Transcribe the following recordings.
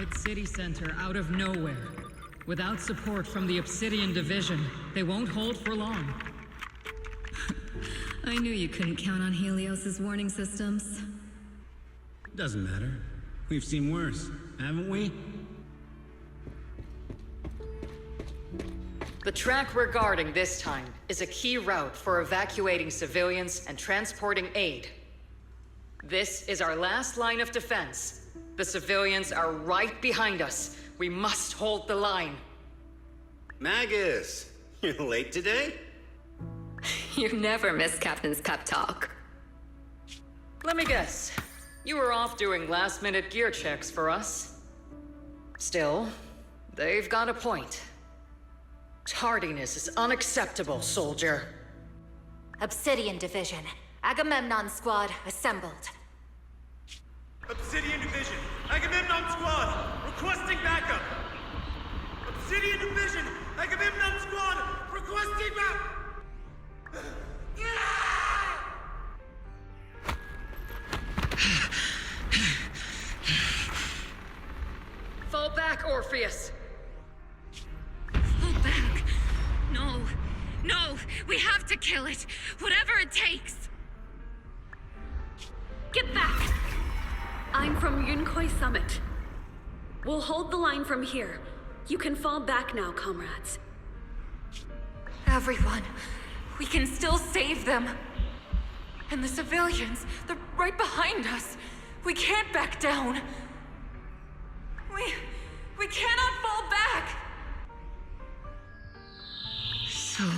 hit city center out of nowhere. Without support from the Obsidian Division, they won't hold for long. I knew you couldn't count on Helios's warning systems. Doesn't matter. We've seen worse, haven't we? The track we're guarding this time is a key route for evacuating civilians and transporting aid. This is our last line of defense. The civilians are right behind us. We must hold the line. Magus, you're late today? You never miss Captain's pep talk. Let me guess. You were off doing last-minute gear checks for us. Still, they've got a point. Tardiness is unacceptable, soldier. Obsidian Division. Agamemnon Squad assembled. Obsidian Division, Agamemnon Squad, requesting backup! Obsidian Division, Agamemnon Squad, requesting backup! Fall back, Orpheus! Fall back. No. No. We have to kill it. Whatever it takes. Get back! I'm from Yunkoi Summit. We'll hold the line from here. You can fall back now, comrades. Everyone, we can still save them. And the civilians, they're right behind us. We can't back down. We cannot fall back! So,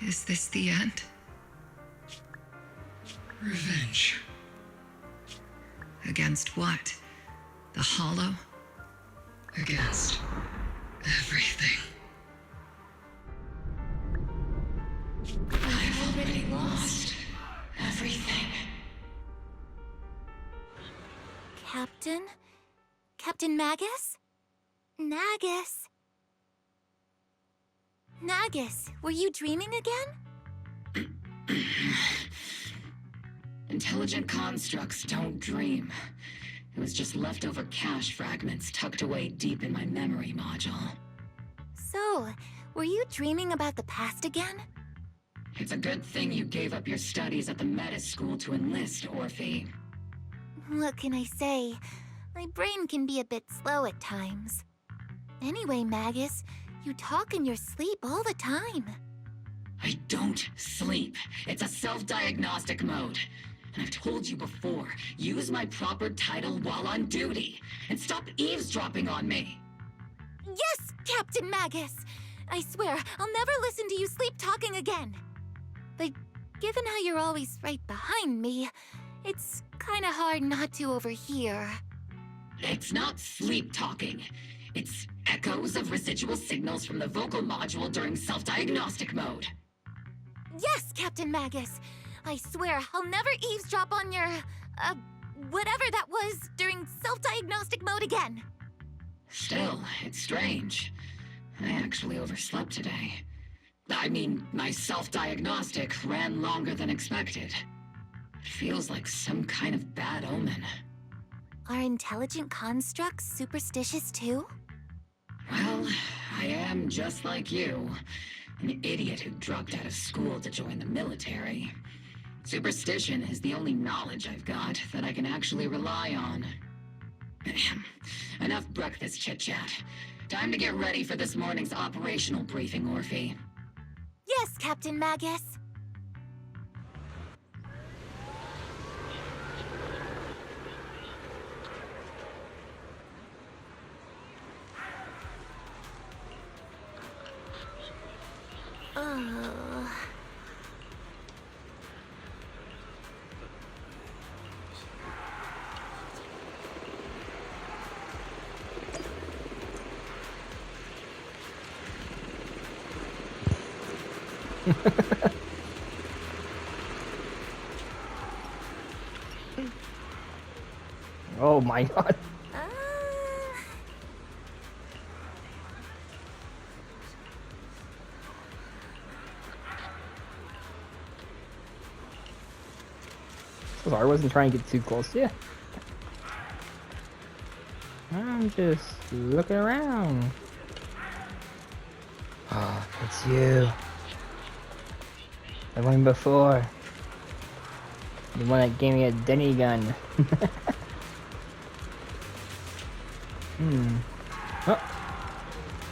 is this the end? Revenge. Against what? The Hollow? Against everything. I've already lost everything. Captain? Captain Magus? Nagus? Nagus, were you dreaming again? Intelligent constructs don't dream. It was just leftover cache fragments tucked away deep in my memory module. So, were you dreaming about the past again? It's a good thing you gave up your studies at the Meta School to enlist, Orphe. What can I say? My brain can be a bit slow at times. Anyway, Magus, you talk in your sleep all the time. I don't sleep. It's a self-diagnostic mode. And I've told you before, use my proper title while on duty, and stop eavesdropping on me. Yes, Captain Magus! I swear, I'll never listen to you sleep-talking again. But given how you're always right behind me, it's kinda hard not to overhear. It's not sleep-talking. It's echoes of residual signals from the vocal module during self-diagnostic mode. Yes, Captain Magus. I swear, I'll never eavesdrop on your, whatever that was during self-diagnostic mode again. Still, it's strange. I actually overslept today. I mean, my self-diagnostic ran longer than expected. It feels like some kind of bad omen. Are intelligent constructs superstitious too? Well, I am just like you. An idiot who dropped out of school to join the military. Superstition is the only knowledge I've got that I can actually rely on. Enough breakfast chit-chat. Time to get ready for this morning's operational briefing, Orphe. Yes, Captain Magus. Oh my god. Sorry, I wasn't trying to get too close to you. I'm just looking around. Oh, it's you. The one before. The one that gave me a Denny gun. Oh.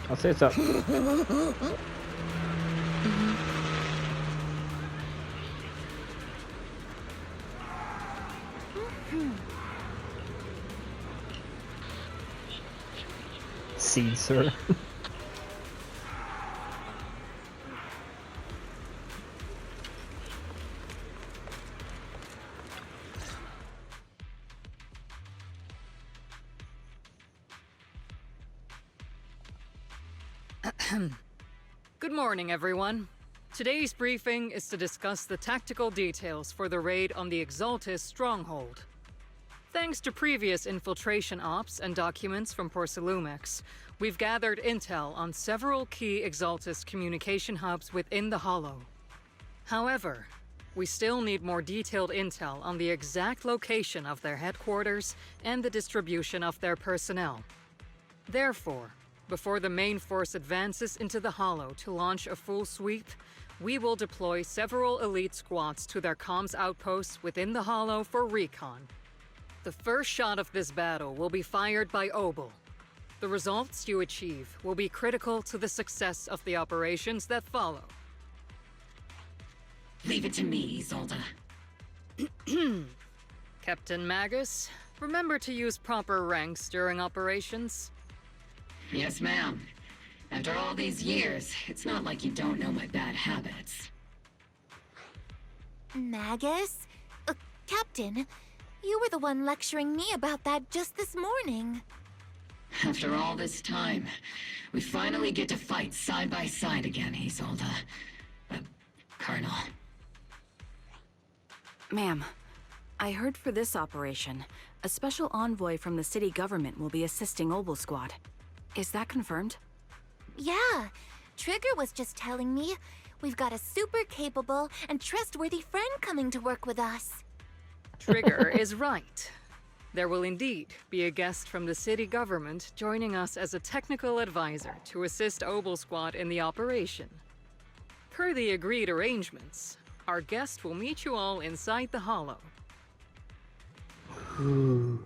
I'll say it's up. Seed, sir. Good morning, everyone. Today's briefing is to discuss the tactical details for the raid on the Exaltus stronghold. Thanks to previous infiltration ops and documents from Porcelumex, we've gathered intel on several key Exaltus communication hubs within the Hollow. However, we still need more detailed intel on the exact location of their headquarters and the distribution of their personnel. Therefore, before the main force advances into the Hollow to launch a full sweep, we will deploy several elite squads to their comms outposts within the Hollow for recon. The first shot of this battle will be fired by Obol. The results you achieve will be critical to the success of the operations that follow. Leave it to me, Isolde. Captain Magus, remember to use proper ranks during operations. Yes, ma'am. After all these years, it's not like you don't know my bad habits. Magus? Captain, you were the one lecturing me about that just this morning. After all this time, we finally get to fight side by side again, Isolde. Colonel. Ma'am, I heard for this operation, a special envoy from the city government will be assisting Obol Squad. Is that confirmed? Yeah, Trigger was just telling me we've got a super capable and trustworthy friend coming to work with us. Trigger is right. There will indeed be a guest from the city government joining us as a technical advisor to assist Obol Squad in the operation. Per the agreed arrangements, our guest will meet you all inside the Hollow. Ooh.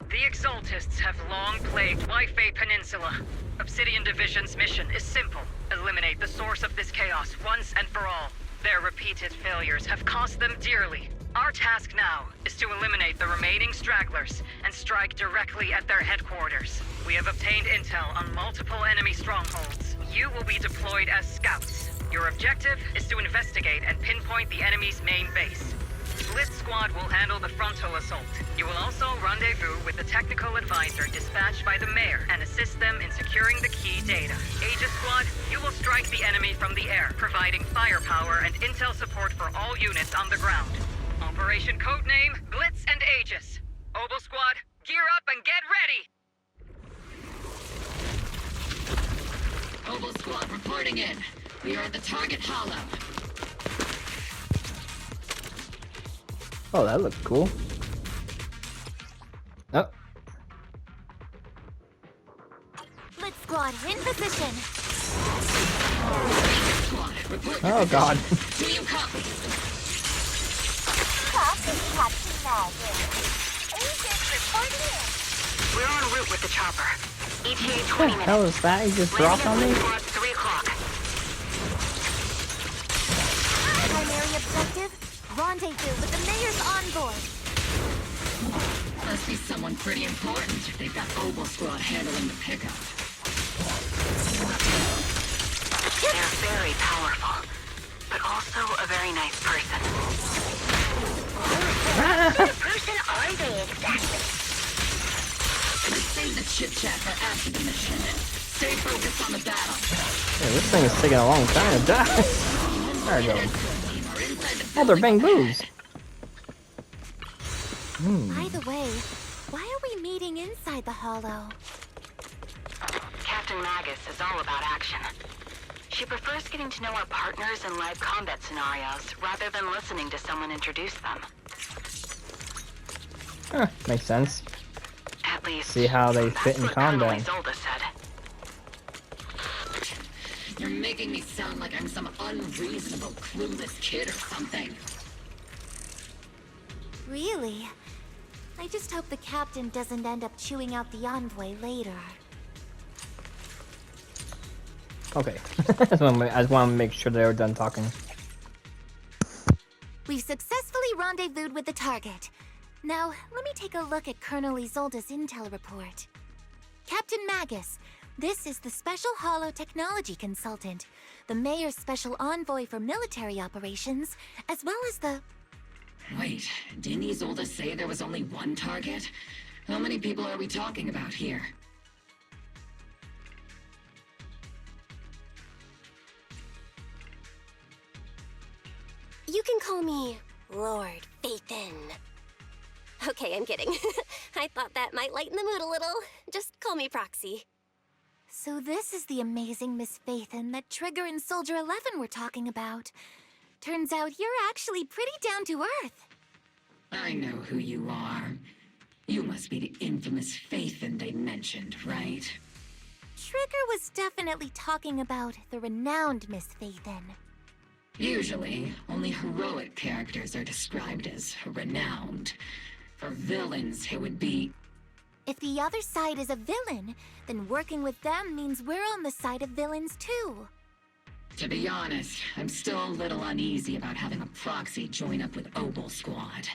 The Exaltists have long plagued Wi-Fi Peninsula. Obsidian Division's mission is simple. Eliminate the source of this chaos once and for all. Their repeated failures have cost them dearly. Our task now is to eliminate the remaining stragglers and strike directly at their headquarters. We have obtained intel on multiple enemy strongholds. You will be deployed as scouts. Your objective is to investigate and pinpoint the enemy's main base. Blitz Squad will handle the frontal assault. You will also rendezvous with the technical advisor dispatched by the mayor and assist them in securing the key data. Aegis Squad, you will strike the enemy from the air, providing firepower and intel support for all units on the ground. Operation codename Blitz and Aegis. Obol Squad, gear up and get ready! Obol Squad reporting in. We are at the target hollow. Oh, that looked cool. Oh. Blitz Squad in position. Squad, report Oh, God. Do you copy? Copy, Captain Magus. Agents reporting in. We're en route with the chopper. ETA 20 What the minutes. hell is that? He just dropped on me? Landing at 3 o'clock. Primary objective, rendezvous with the mayor's envoy. Must be someone pretty important if they've got Obol Squad handling the pickup. They're very powerful, but also a very nice person. What kind of person are they exactly? Let's save the chit-chat for after the mission. Stay focused on the battle. Yeah, this thing is taking a long time to die. There we go. Oh, they're bang boos. By the way, be meeting inside the Hollow? Captain Magus is all about action. She prefers getting to know our partners in live combat scenarios rather than listening to someone introduce them. Huh, makes sense. At least, See how they fit in that's what combat. Isolde said. You're making me sound like I'm some unreasonable, clueless kid or something. Really? I just hope the captain doesn't end up chewing out the envoy later. Okay. I just want to make sure they were done talking. We've successfully rendezvoused with the target. Now, let me take a look at Colonel Isolde's intel report. Captain Magus, this is the Special Hollow Technology Consultant, the Mayor's Special Envoy for Military Operations, as well as the... Wait, didn't Isolde say there was only one target? How many people are we talking about here? You can call me Lord Phaethon. Okay, I'm kidding. I thought that might lighten the mood a little. Just call me Proxy. So this is the amazing Miss Phaethon that Trigger and Soldier 11 were talking about. Turns out you're actually pretty down to earth. I know who you are. You must be the infamous Phaethon they mentioned, right? Trigger was definitely talking about the renowned Miss Phaethon. Usually, only heroic characters are described as renowned. For villains, it would be... If the other side is a villain, then working with them means we're on the side of villains too. To be honest, I'm still a little uneasy about having a proxy join up with Obol Squad.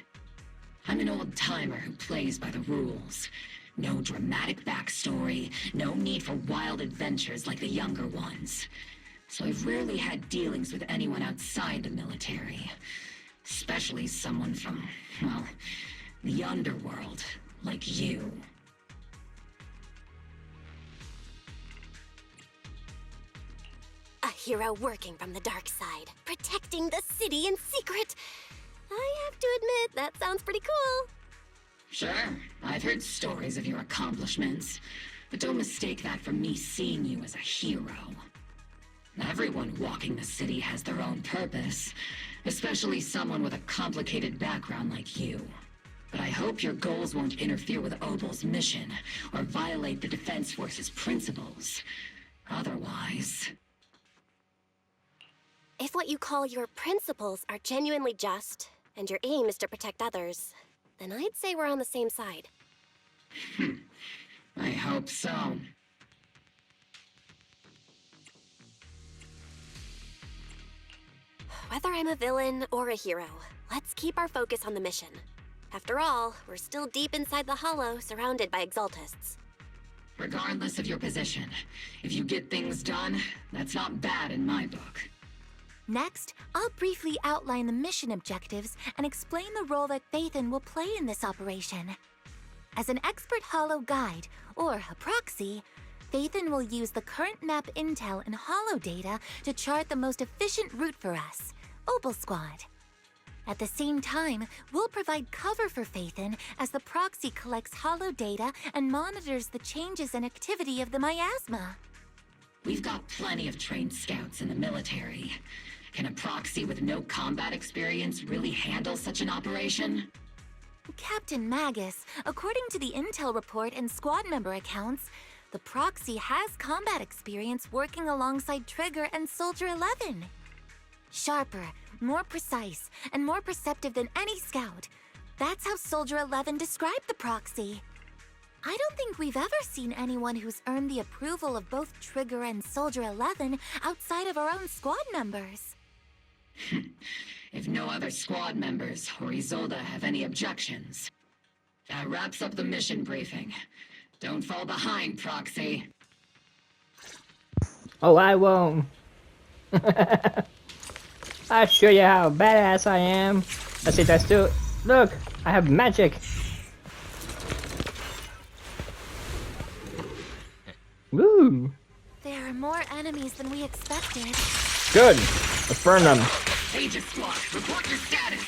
I'm an old-timer who plays by the rules. No dramatic backstory, no need for wild adventures like the younger ones. So I've rarely had dealings with anyone outside the military. Especially someone from, well, the underworld, like you. A hero working from the dark side, protecting the city in secret. I have to admit, that sounds pretty cool. Sure, I've heard stories of your accomplishments, but don't mistake that for me seeing you as a hero. Everyone walking the city has their own purpose, especially someone with a complicated background like you. But I hope your goals won't interfere with Obol's mission, or violate the Defense Force's principles. Otherwise... If what you call your principles are genuinely just, and your aim is to protect others, then I'd say we're on the same side. I hope so. Whether I'm a villain or a hero, let's keep our focus on the mission. After all, we're still deep inside the Hollow, surrounded by Exaltists. Regardless of your position, if you get things done, that's not bad in my book. Next, I'll briefly outline the mission objectives and explain the role that Phaethon will play in this operation. As an expert Hollow guide, or a proxy, Phaethon will use the current map intel and Hollow data to chart the most efficient route for us, Obol Squad. At the same time, we'll provide cover for Phaethon as the proxy collects Hollow data and monitors the changes and activity of the miasma. We've got plenty of trained scouts in the military. Can a proxy with no combat experience really handle such an operation? Captain Magus, according to the intel report and squad member accounts, the proxy has combat experience working alongside Trigger and Soldier 11. Sharper, more precise, and more perceptive than any scout. That's how Soldier 11 described the proxy. I don't think we've ever seen anyone who's earned the approval of both Trigger and Soldier 11 outside of our own squad members. If no other squad members or Isolde have any objections. That wraps up the mission briefing. Don't fall behind, Proxy. Oh, I won't. I'll show you how badass I am. Let's see, that's still... Look, I have magic. Woo! There are more enemies than we expected. Good. Let's burn them. Aegis Squad, report your status.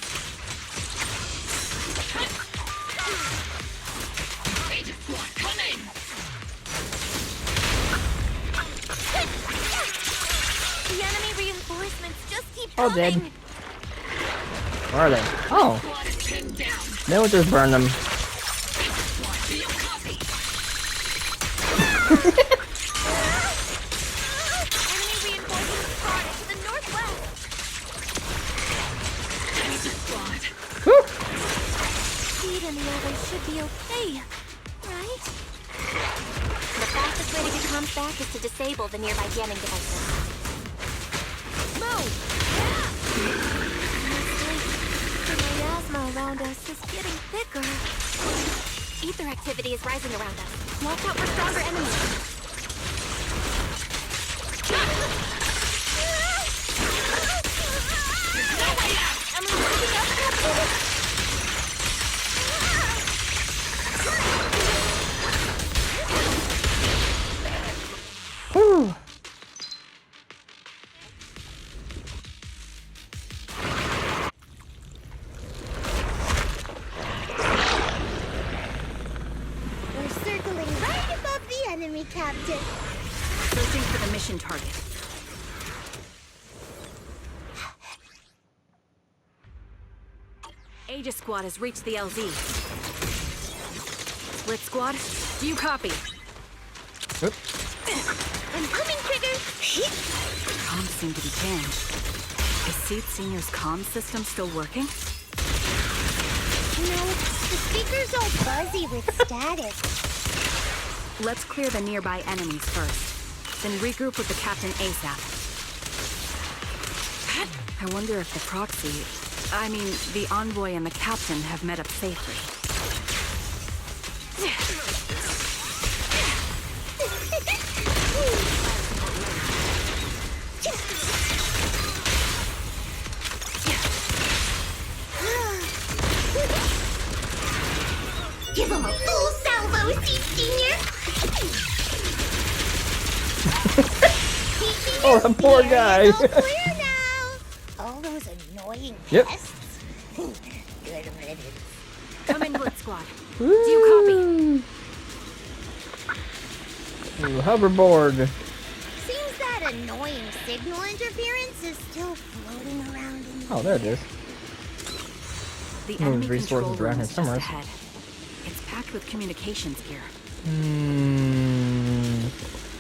Aegis all dead. coming. Where are they? Oh. Squad is pinned down. Then we'll just burn them. Squad, do you copy? Enemy reinforcements spotted to the northwest. Enemy squad. Woo! Speed and the others should be okay, right? The fastest way to get comms back is to disable the nearby jamming devices. Move! The miasma around us is getting thicker. Ether activity is rising around us. Watch out for stronger enemies. I'm losing up. Whew. We're circling right above the enemy, Captain. Searching for the mission target. Aegis Squad has reached the LZ. Split Squad, do you copy? Oop. I'm coming, Trigger. Comms seem to be jammed. Is Seed Senior's comm system still working? No, the speaker's all fuzzy with static. Let's clear the nearby enemies first. Then regroup with the Captain ASAP. I wonder if the Proxy... I mean, the Envoy and the Captain have met up safely. Give him a full salvo, Senior. Oh, the poor guy. All clear now. All those annoying Yep. pests. Good riddance. Come in, Blitz Squad. Do you Ooh, hoverboard. Seems that annoying signal interference is still floating around in the Oh, there it is. copy? The Moves enemy control resources around room here is just somewhere. ahead. It's packed with communications gear.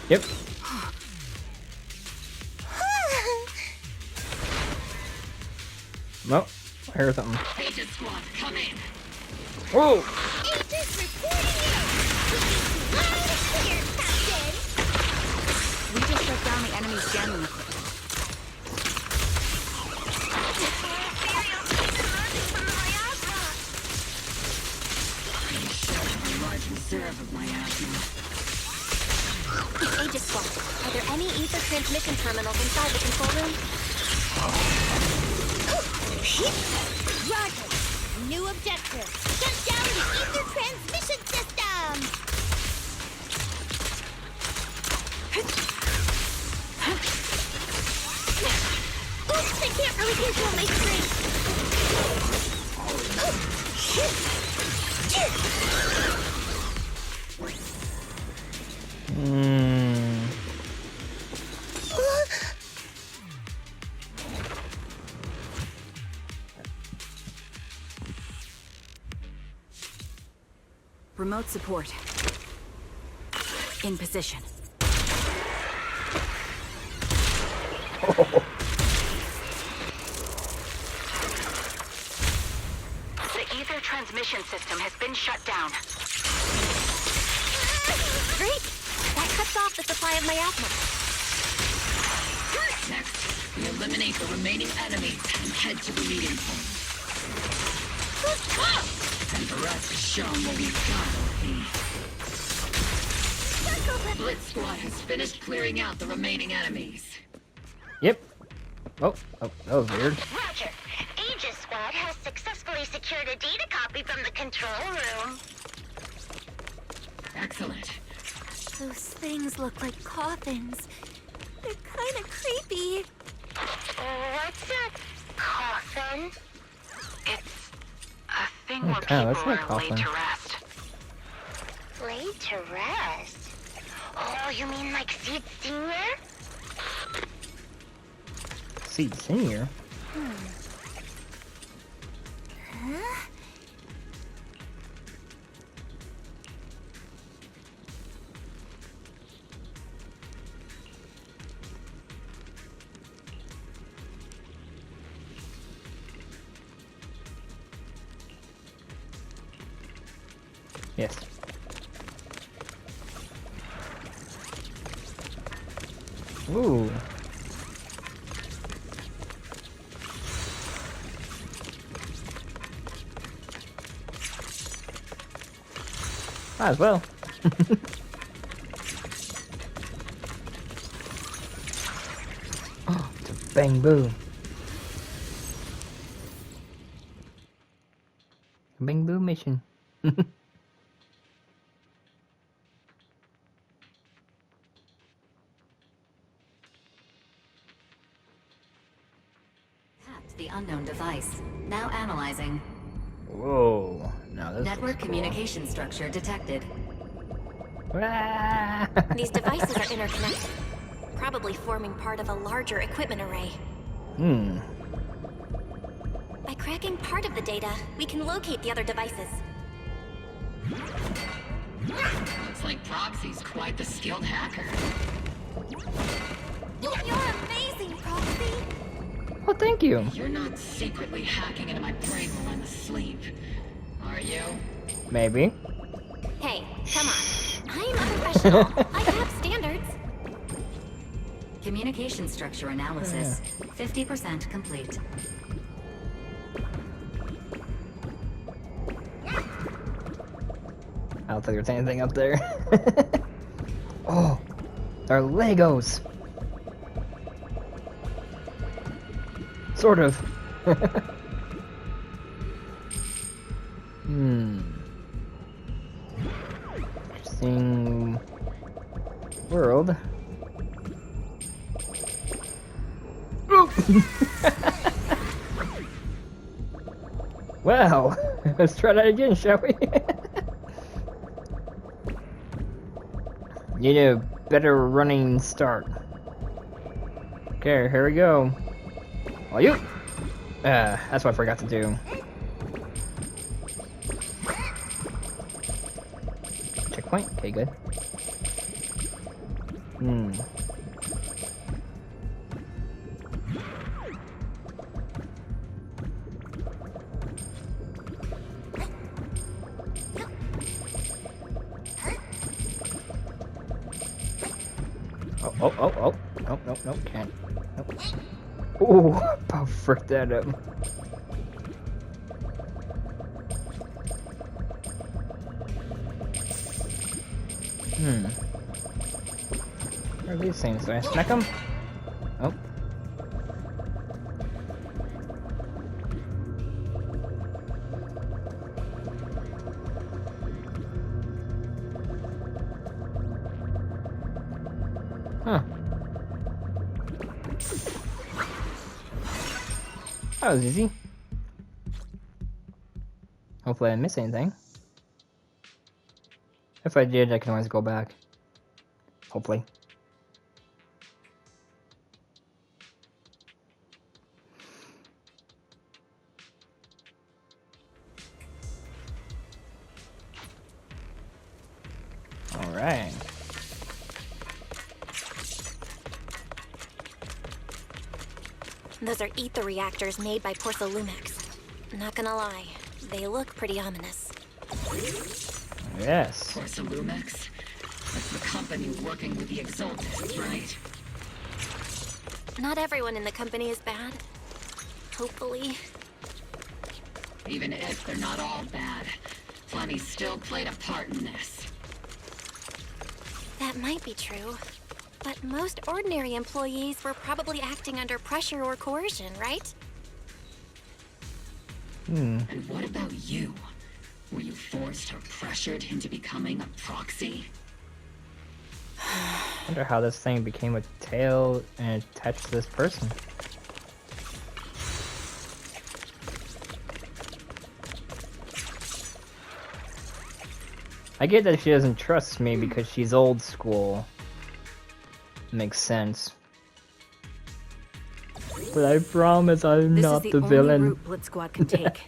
Yep. Well, I hear something. Aegis squad, come in. Whoa! Aegis reporting in. Loud and clear, Captain. We just shut down the enemy's jamming equipment. Large reserve of my asthma. Aegis Squad, are there any ether transmission terminals inside the control room? Roger. New objective. Shut down the ether transmission system. Oops, I can't really control my strength. Remote support. In position. The ether transmission system has been shut down. Great. That cuts off the supply of miasma. Next, we eliminate the remaining enemies and head to the meeting point. And the rest is shown what we've got, OP. Blitz Squad has finished clearing out the remaining enemies. Yep. Oh, that was weird. Roger. Aegis Squad has successfully secured a data copy from the control room. Excellent. Those things look like coffins. They're kind of creepy. What's a coffin? It's a thing Oh, where cow, that's people not are laid coffin. to rest. Laid to rest? Oh, you mean like Seed Senior? Seed Senior? Huh? Yes. Ooh. Might as well. Oh, it's a bang boom. Bang boom mission. The unknown device. Now analyzing. Whoa. Now this Network cool. communication structure detected. These devices are interconnected, probably forming part of a larger equipment array. Hmm. By cracking part of the data, we can locate the other devices. Looks like Proxy's quite the skilled hacker. You're amazing, Proxy! Oh, thank you. You're not secretly hacking into my brain while I'm asleep, are you? Maybe. Hey, come on. I'm a professional. I have standards. Communication structure analysis. 50% complete. I don't think there's anything up there. Oh, they're Legos. Sort of. Interesting world. Well, let's try that again, shall we? Need a better running start. Okay, here we go. Oh, you! That's what I forgot to do. Checkpoint? Okay, good. Oh. Nope, can't. Nope. Ooh, about fricked that up. Where are these things? Do I smack them? Oh. Huh. That was easy. Hopefully I didn't miss anything. If I did, I can always go back. Hopefully. Alright. Those are ether reactors made by Lumex. Not gonna lie, they look pretty ominous. Yes. Lumex? That's the company working with the Exalted, right? Not everyone in the company is bad. Hopefully. Even if they're not all bad, plenty still played a part in this. That might be true. But most ordinary employees were probably acting under pressure or coercion, right? And what about you? Were you forced or pressured into becoming a proxy? I wonder how this thing became a tail and attached to this person. I get that she doesn't trust me because she's old school. Makes sense. But I promise I'm This not is the only villain. route Blitz Squad can take.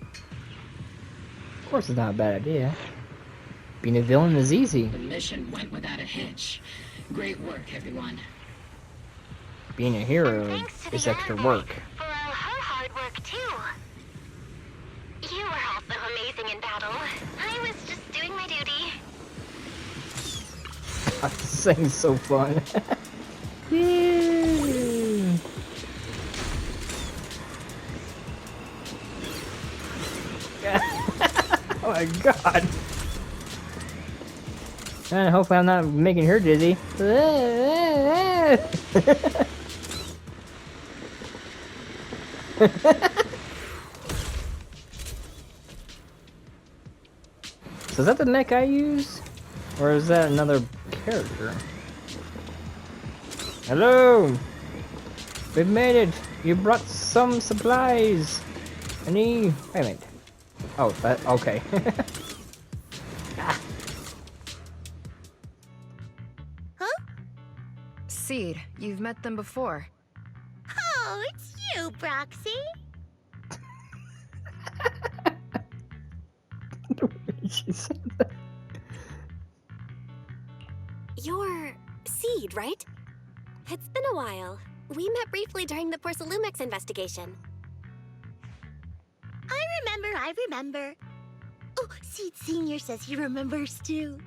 Of course, it's not a bad idea. Being a villain is easy. The mission went without a hitch. Great work, everyone. Being a hero is extra work. For all her hard work, too. You were also amazing in battle. I was just doing my duty. This thing's so fun. Yay! Oh my god! And hopefully I'm not making her dizzy. So is that the mech I use? Or is that another character? Hello! We've made it! You brought some supplies! Wait a minute. Oh, that, okay. Seed, you've met them before. Oh, it's you, Proxy. She said that. You're Seed, right? It's been a while. We met briefly during the Porcelumex investigation. I remember. Oh, Seed Senior says he remembers too.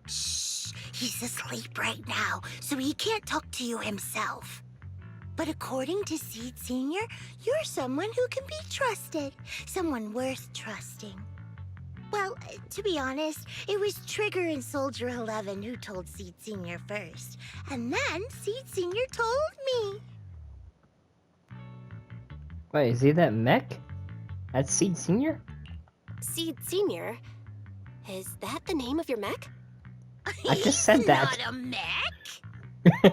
Shh, he's asleep right now, so he can't talk to you himself. But according to Seed Senior, you're someone who can be trusted. Someone worth trusting. Well, to be honest, it was Trigger and Soldier 11 who told Seed Senior first. And then Seed Senior told me. Wait, is he that mech? That's Seed Senior? Seed Senior? Is that the name of your mech? I just said that. Not a mech.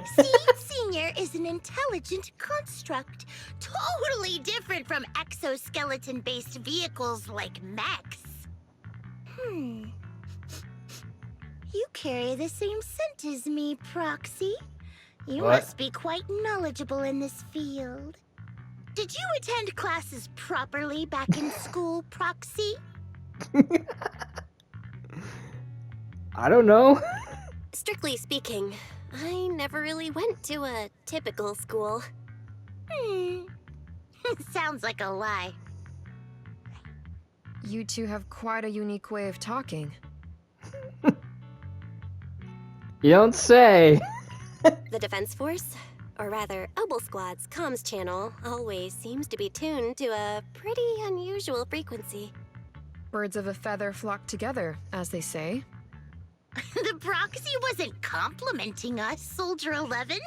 Seed Senior is an intelligent construct, totally different from exoskeleton-based vehicles like mechs. You carry the same scent as me, Proxy. You What? must be quite knowledgeable in this field. Did you attend classes properly back in school, Proxy? I don't know. Strictly speaking, I never really went to a typical school. Sounds like a lie. You two have quite a unique way of talking. You don't say. The Defense Force, or rather, Obol Squad's comms channel, always seems to be tuned to a pretty unusual frequency. Birds of a feather flock together, as they say. The Proxy wasn't complimenting us, Soldier 11.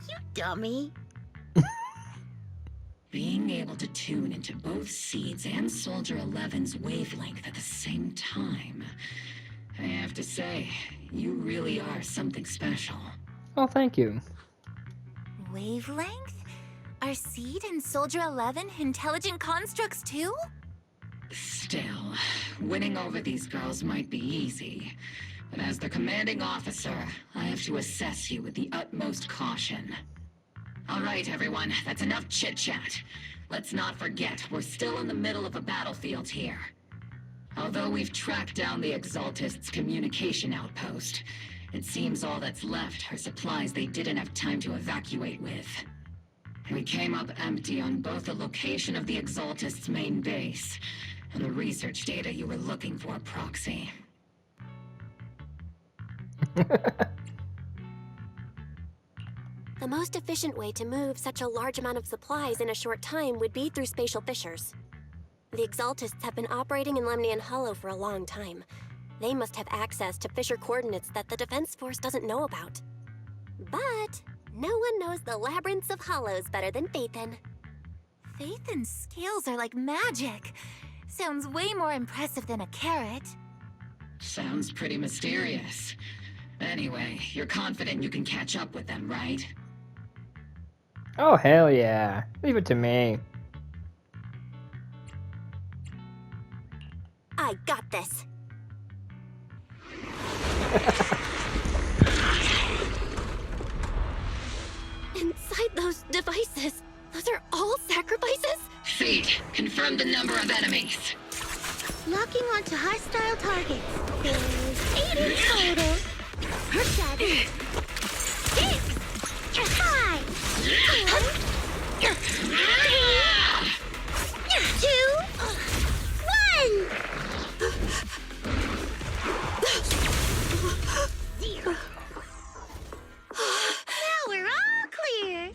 You dummy. Being able to tune into both Seeds and Soldier 11's wavelength at the same time. I have to say, you really are something special. Oh, thank you. Wavelength? Are Seed and Soldier 11 intelligent constructs too? Still, winning over these girls might be easy. But as the commanding officer, I have to assess you with the utmost caution. All right, everyone, that's enough chit-chat. Let's not forget, we're still in the middle of a battlefield here. Although we've tracked down the Exaltists' communication outpost, it seems all that's left are supplies they didn't have time to evacuate with. We came up empty on both the location of the Exaltists' main base and the research data you were looking for, Proxy. The most efficient way to move such a large amount of supplies in a short time would be through spatial fissures. The Exaltists have been operating in Lemnian Hollow for a long time. They must have access to fissure coordinates that the Defense Force doesn't know about. But no one knows the labyrinths of hollows better than Phaethon. Phaethon's scales are like magic. Sounds way more impressive than a carrot. Sounds pretty mysterious. Anyway, you're confident you can catch up with them, right? Oh, hell yeah. Leave it to me. I got this. And Those devices, those are all sacrifices? Feed. Confirm the number of enemies. Locking onto hostile targets. There's 8 in total. 7, 6, 5, 4, 3, 2, 1. 0. Now we're all clear.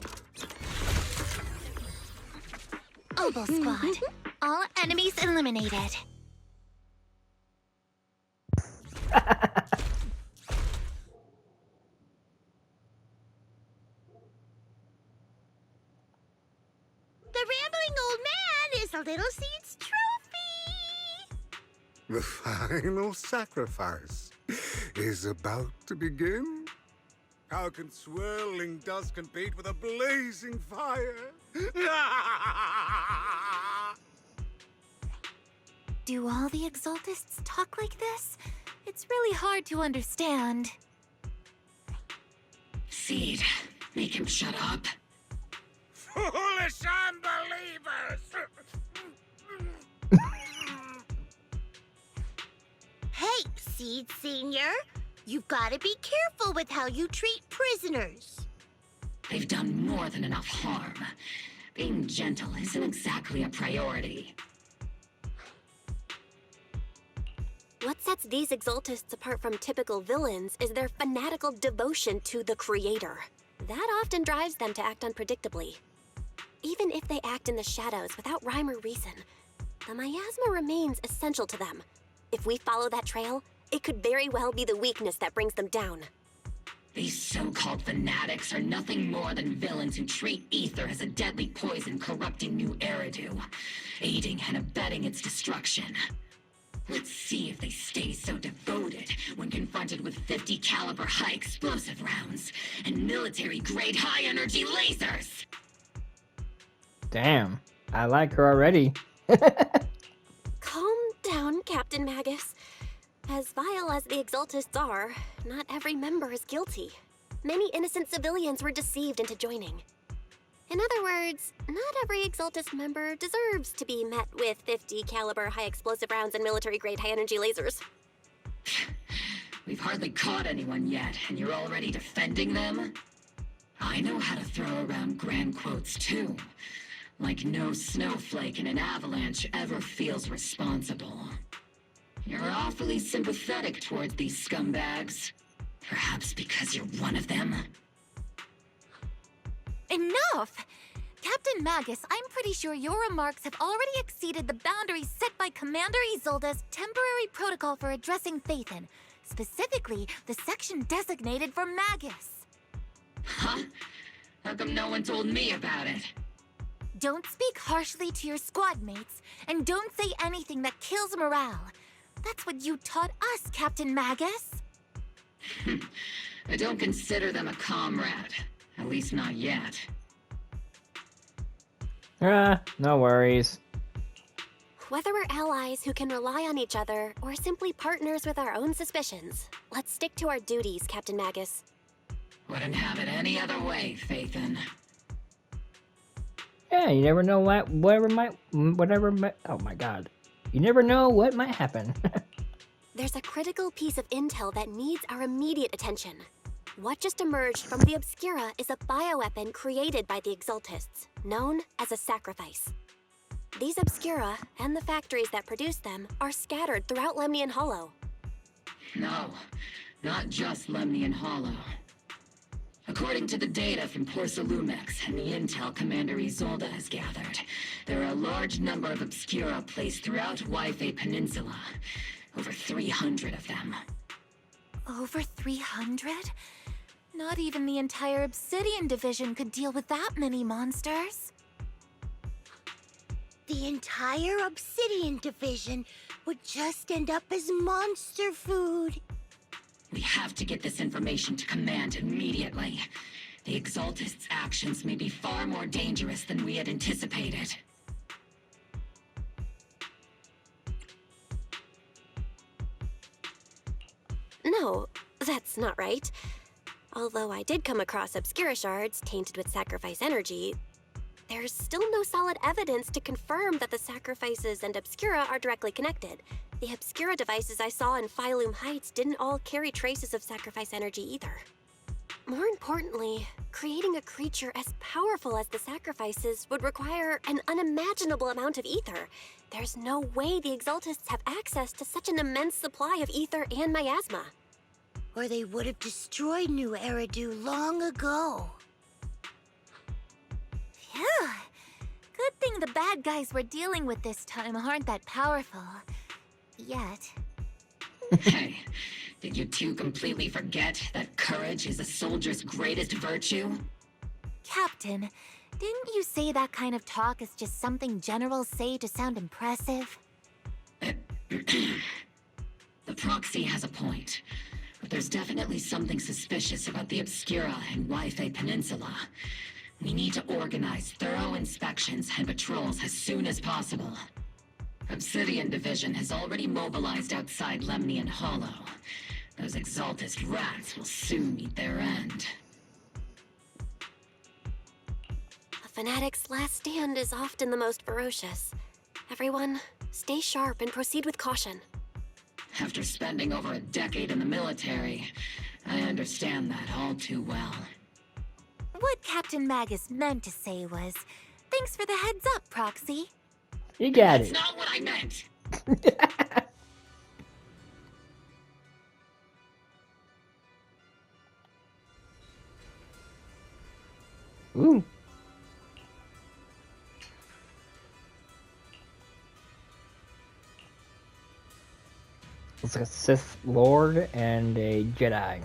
Obol Squad. All enemies eliminated. The rambling old man is a little seed's trophy. The final sacrifice is about to begin. How can swirling dust compete with a blazing fire? Do all the Exaltists talk like this? It's really hard to understand. Seed. Make him shut up. Foolish unbelievers! Hey, Seed Senior. You've got to be careful with how you treat prisoners. They've done more than enough harm. Being gentle isn't exactly a priority. What sets these Exaltists apart from typical villains is their fanatical devotion to the Creator. That often drives them to act unpredictably. Even if they act in the shadows without rhyme or reason, the miasma remains essential to them. If we follow that trail, it could very well be the weakness that brings them down. These so-called fanatics are nothing more than villains who treat ether as a deadly poison corrupting new Eridu, aiding and abetting its destruction. Let's see if they stay so devoted when confronted with 50 caliber high explosive rounds and military-grade high-energy lasers! Damn, I like her already. Calm down, Captain Magus. As vile as the Exaltists are, not every member is guilty. Many innocent civilians were deceived into joining. In other words, not every Exaltist member deserves to be met with 50 caliber high explosive rounds and military-grade high-energy lasers. We've hardly caught anyone yet, and you're already defending them? I know how to throw around grand quotes too. Like no snowflake in an avalanche ever feels responsible. You're awfully sympathetic towards these scumbags. Perhaps because you're one of them? Enough! Captain Magus, I'm pretty sure your remarks have already exceeded the boundaries set by Commander Isolde's temporary protocol for addressing Phaethon, specifically the section designated for Magus. Huh? How come no one told me about it? Don't speak harshly to your squad mates, and don't say anything that kills morale. That's what you taught us, Captain Magus. I don't consider them a comrade. At least not yet. No worries. Whether we're allies who can rely on each other, or simply partners with our own suspicions, let's stick to our duties, Captain Magus. Wouldn't have it any other way, Phaethon. Yeah, you never know whatever might, oh my god. You never know what might happen. There's a critical piece of intel that needs our immediate attention. What just emerged from the Obscura is a bioweapon created by the Exaltists, known as a sacrifice. These Obscura, and the factories that produce them, are scattered throughout Lemnian Hollow. No, not just Lemnian Hollow. According to the data from Porcelumex and the intel Commander Isolde has gathered, there are a large number of Obscura placed throughout Waife Peninsula. Over 300 of them. Over 300? Not even the entire Obsidian Division could deal with that many monsters. The entire Obsidian Division would just end up as monster food. We have to get this information to Command immediately. The Exaltists' actions may be far more dangerous than we had anticipated. No, that's not right. Although I did come across Obscura shards tainted with sacrifice energy, there's still no solid evidence to confirm that the sacrifices and Obscura are directly connected. The Obscura devices I saw in Phylum Heights didn't all carry traces of sacrifice energy either. More importantly, creating a creature as powerful as the sacrifices would require an unimaginable amount of ether. There's no way the Exaltists have access to such an immense supply of ether and miasma. Or they would have destroyed New Eridu long ago. Phew. Good thing the bad guys we're dealing with this time aren't that powerful. Yet. Hey, did you two completely forget that courage is a soldier's greatest virtue? Captain, didn't you say that kind of talk is just something generals say to sound impressive? The Proxy has a point, but there's definitely something suspicious about the Obscura and Wi-Fi Peninsula. We need to organize thorough inspections and patrols as soon as possible. Obsidian Division has already mobilized outside Lemnian Hollow. Those Exaltist rats will soon meet their end. A fanatic's last stand is often the most ferocious. Everyone, stay sharp and proceed with caution. After spending over a decade in the military, I understand that all too well. What Captain Magus meant to say was, thanks for the heads up, Proxy. You got it. That's not what I meant! Ooh. It's like a Sith Lord and a Jedi.